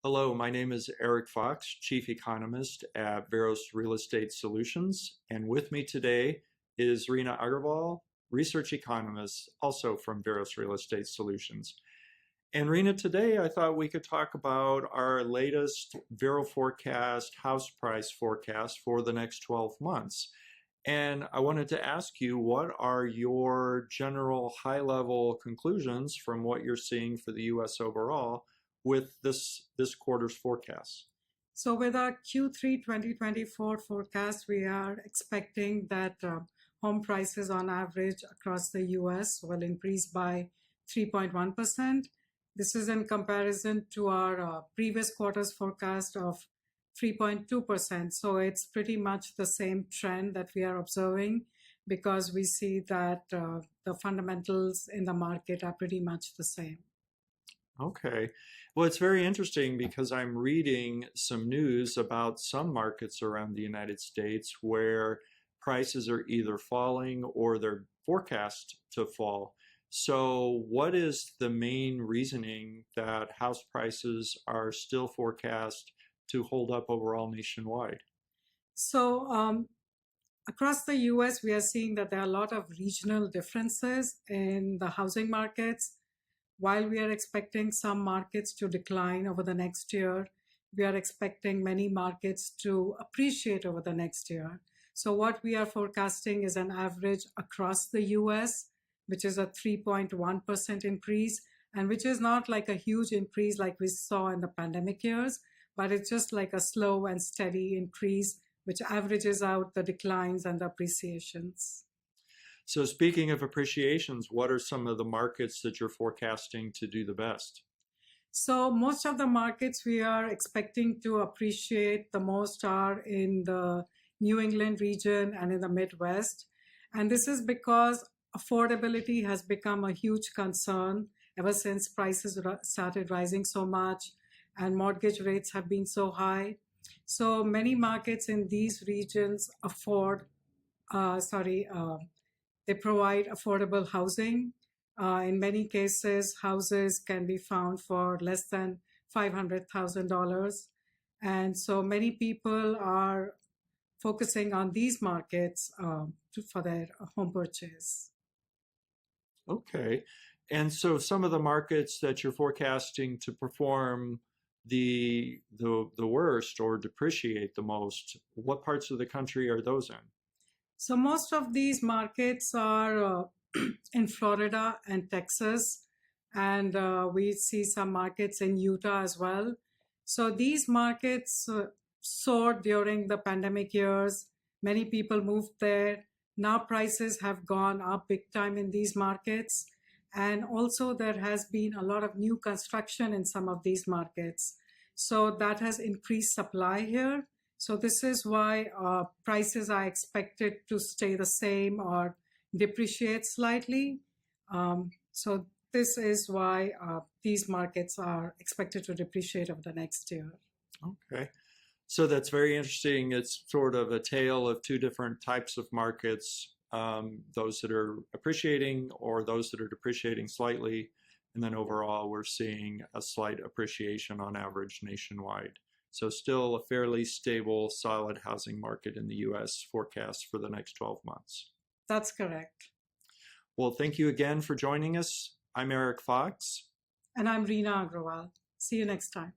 Hello, my name is Eric Fox, Chief Economist at Veros Real Estate Solutions, and with me today is Reena Agrawal, Research Economist, also from Veros Real Estate Solutions. And Reena, today I thought we could talk about our latest VeroFORECAST house price forecast for the next 12 months. And I wanted to ask you, what are your general high-level conclusions from what you're seeing for the U.S. overall with this quarter's forecast? So with our Q3 2024 forecast, we are expecting that home prices on average across the US will increase by 3.1%. This is in comparison to our previous quarter's forecast of 3.2%. So it's pretty much the same trend that we are observing because we see that the fundamentals in the market are pretty much the same. Okay. Well, it's very interesting because I'm reading some news about some markets around the United States where prices are either falling or they're forecast to fall. So what is the main reasoning that house prices are still forecast to hold up overall nationwide? So across the US, we are seeing that there are a lot of regional differences in the housing markets. While we are expecting some markets to decline over the next year, we are expecting many markets to appreciate over the next year. So what we are forecasting is an average across the US, which is a 3.1% increase, and which is not like a huge increase like we saw in the pandemic years, but it's just like a slow and steady increase, which averages out the declines and the appreciations. So speaking of appreciations, what are some of the markets that you're forecasting to do the best? So most of the markets we are expecting to appreciate the most are in the New England region and in the Midwest. And this is because affordability has become a huge concern ever since prices started rising so much and mortgage rates have been so high. So many markets in these regions they provide affordable housing. In many cases, houses can be found for less than $500,000. And so many people are focusing on these markets for their home purchase. Okay. And so some of the markets that you're forecasting to perform the worst or depreciate the most, what parts of the country are those in? So most of these markets are in Florida and Texas, and we see some markets in Utah as well. So these markets soared during the pandemic years. Many people moved there. Now prices have gone up big time in these markets. And also there has been a lot of new construction in some of these markets. So that has increased supply here. So this is why prices are expected to stay the same or depreciate slightly. So this is why these markets are expected to depreciate over the next year. Okay. So that's very interesting. It's sort of a tale of two different types of markets, those that are appreciating or those that are depreciating slightly. And then overall, we're seeing a slight appreciation on average nationwide. So still a fairly stable, solid housing market in the U.S. forecast for the next 12 months. That's correct. Well, thank you again for joining us. I'm Eric Fox. And I'm Reena Agrawal. See you next time.